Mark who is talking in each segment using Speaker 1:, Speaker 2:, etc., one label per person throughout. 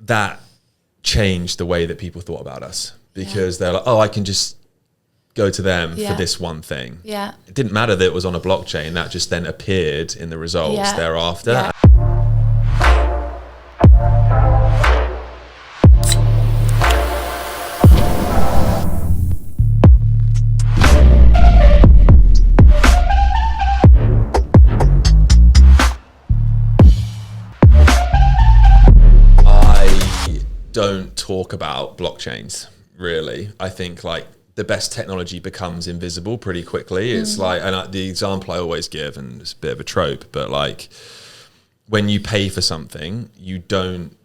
Speaker 1: that changed the way that people thought about us, because they're like, oh, I can just go to them for this one thing.
Speaker 2: Yeah.
Speaker 1: It didn't matter that it was on a blockchain. That just then appeared in the results thereafter.
Speaker 2: Yeah.
Speaker 1: Don't talk about blockchains, really. I think like the best technology becomes invisible pretty quickly. It's like, and the example I always give, and it's a bit of a trope, but like when you pay for something, you don't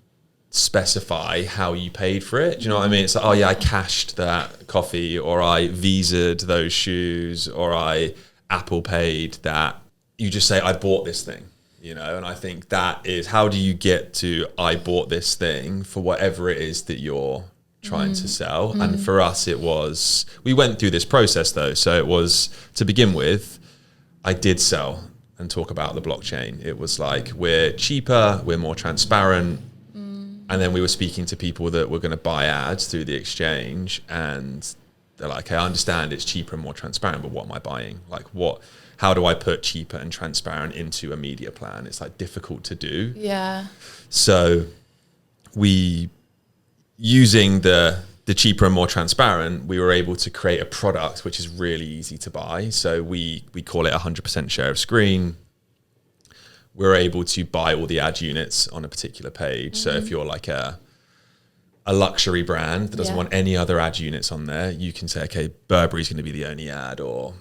Speaker 1: specify how you paid for it. Do you know what I mean? It's like, oh yeah, I cashed that coffee, or I Visa'd those shoes, or I Apple paid that. You just say, I bought this thing. You know, and I think that is, how do you get to, I bought this thing for whatever it is that you're trying to sell. And for us, it was, we went through this process though. So it was, to begin with, I did sell and talk about the blockchain. It was like, we're cheaper, we're more transparent. And then we were speaking to people that were going to buy ads through the exchange, and they're like, okay, I understand it's cheaper and more transparent, but what am I buying? Like how do I put cheaper and transparent into a media plan? It's like difficult to do.
Speaker 2: Yeah.
Speaker 1: So we, using the cheaper and more transparent, we were able to create a product which is really easy to buy. So we call it 100% share of screen. We're able to buy all the ad units on a particular page. So if you're like a luxury brand that doesn't want any other ad units on there, you can say, okay, Burberry's going to be the only ad, or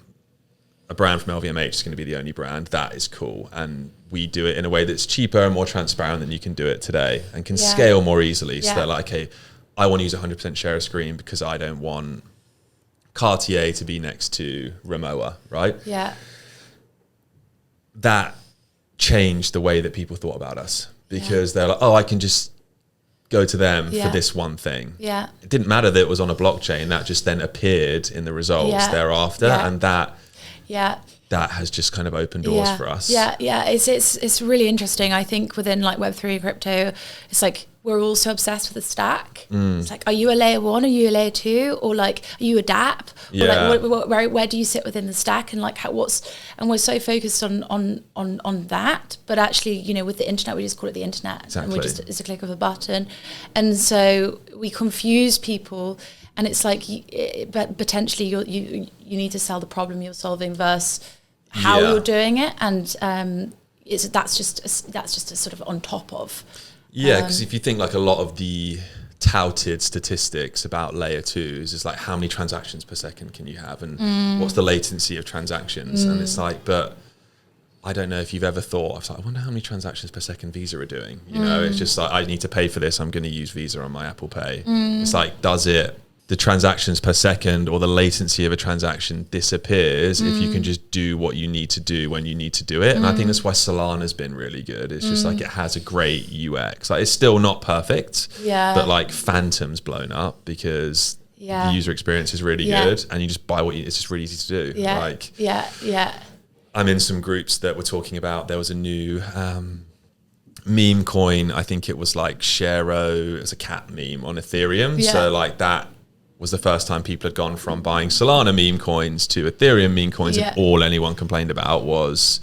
Speaker 1: a brand from LVMH is going to be the only brand. That is cool. And we do it in a way that's cheaper and more transparent than you can do it today, and can scale more easily. So they're like, okay, I want to use 100% share of screen because I don't want Cartier to be next to Rimowa, right?
Speaker 2: Yeah.
Speaker 1: That changed the way that people thought about us, because they're like, oh, I can just go to them for this one thing.
Speaker 2: Yeah.
Speaker 1: It didn't matter that it was on a blockchain. That just then appeared in the results thereafter. And that has just kind of opened doors for us.
Speaker 2: It's really interesting. I think within like Web3 crypto, it's like we're all so obsessed with the stack. It's like, are you a layer 1? Are you a layer 2? Or like, are you a DApp? Or like, where do you sit within the stack? And like, and we're so focused on that. But actually, you know, with the internet, we just call it the internet.
Speaker 1: Exactly.
Speaker 2: And it's a click of a button. And so we confuse people. And it's like, but potentially you need to sell the problem you're solving versus how you're doing it, and that's just a sort of on top of.
Speaker 1: Yeah, because if you think like a lot of the touted statistics about layer 2s is like, how many transactions per second can you have, and what's the latency of transactions? And it's like, but I don't know if you've ever thought, I was like, I wonder how many transactions per second Visa are doing. You know, it's just like, I need to pay for this, I'm going to use Visa on my Apple Pay. It's like, the transactions per second or the latency of a transaction disappears if you can just do what you need to do when you need to do it. And I think that's why Solana's been really good. It's just like, it has a great UX. Like, it's still not perfect, but like Phantom's blown up because the user experience is really good, and you just buy it's just really easy to do. I'm in some groups that were talking about, there was a new meme coin. I think it was like Sharo, it's a cat meme on Ethereum. So like, that was the first time people had gone from buying Solana meme coins to Ethereum meme coins, and all anyone complained about was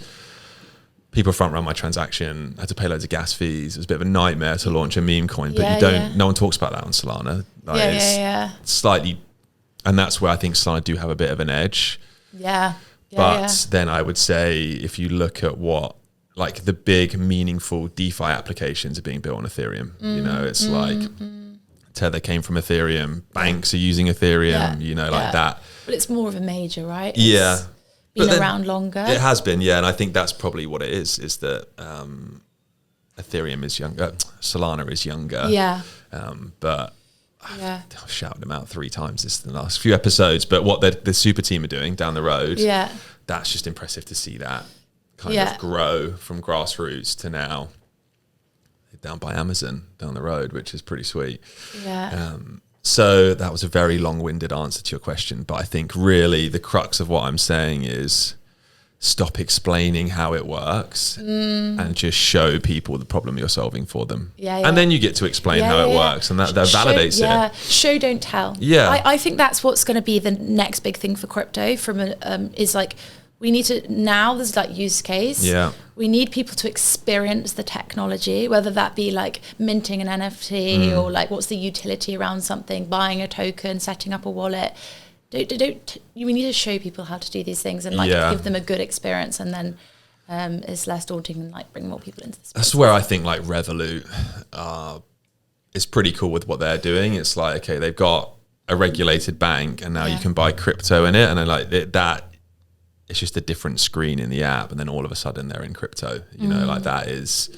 Speaker 1: people front run my transaction, I had to pay loads of gas fees. It was a bit of a nightmare to launch a meme coin, but no one talks about that on Solana. Like, it's slightly, and that's where I think Solana do have a bit of an edge. But then I would say, if you look at what, like the big meaningful DeFi applications are being built on Ethereum, you know, it's like Tether came from Ethereum, banks are using Ethereum, you know, like that.
Speaker 2: But it's more of a major, right?
Speaker 1: It's
Speaker 2: been around longer.
Speaker 1: It has been, and I think that's probably what it is that Ethereum is younger, Solana is younger. But I've shouted them out 3 times in the last few episodes, but what the super team are doing down the road, that's just impressive to see that kind of grow from grassroots to now down by Amazon down the road, which is pretty sweet. So that was a very long-winded answer to your question, but I think really the crux of what I'm saying is stop explaining how it works and just show people the problem you're solving for them. And then you get to explain how it works, and that validates it.
Speaker 2: Show, don't tell. I think that's what's going to be the next big thing for crypto is like, we need to, now there's like use case. We need people to experience the technology, whether that be like minting an NFT or like what's the utility around something, buying a token, setting up a wallet. We need to show people how to do these things and like give them a good experience, and then it's less daunting and like bring more people into the space.
Speaker 1: That's where I think like Revolut is pretty cool with what they're doing. It's like, okay, they've got a regulated bank, and now you can buy crypto in it, and then like that. It's just a different screen in the app, and then all of a sudden they're in crypto. You know, like that is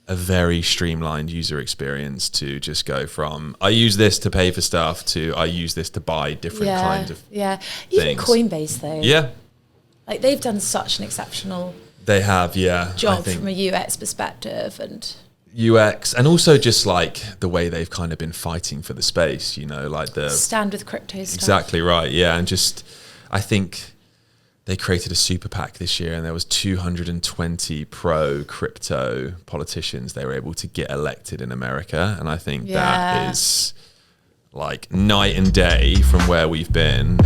Speaker 1: a very streamlined user experience to just go from I use this to pay for stuff to I use this to buy different kinds of
Speaker 2: even
Speaker 1: things.
Speaker 2: Coinbase though. Like they've done such an exceptional job from a UX perspective and
Speaker 1: UX, and also just like the way they've kind of been fighting for the space, you know, like the
Speaker 2: stand with crypto stuff.
Speaker 1: Exactly right. And just I think they created a super PAC this year, and there was 220 pro crypto politicians they were able to get elected in America. And I think that is like night and day from where we've been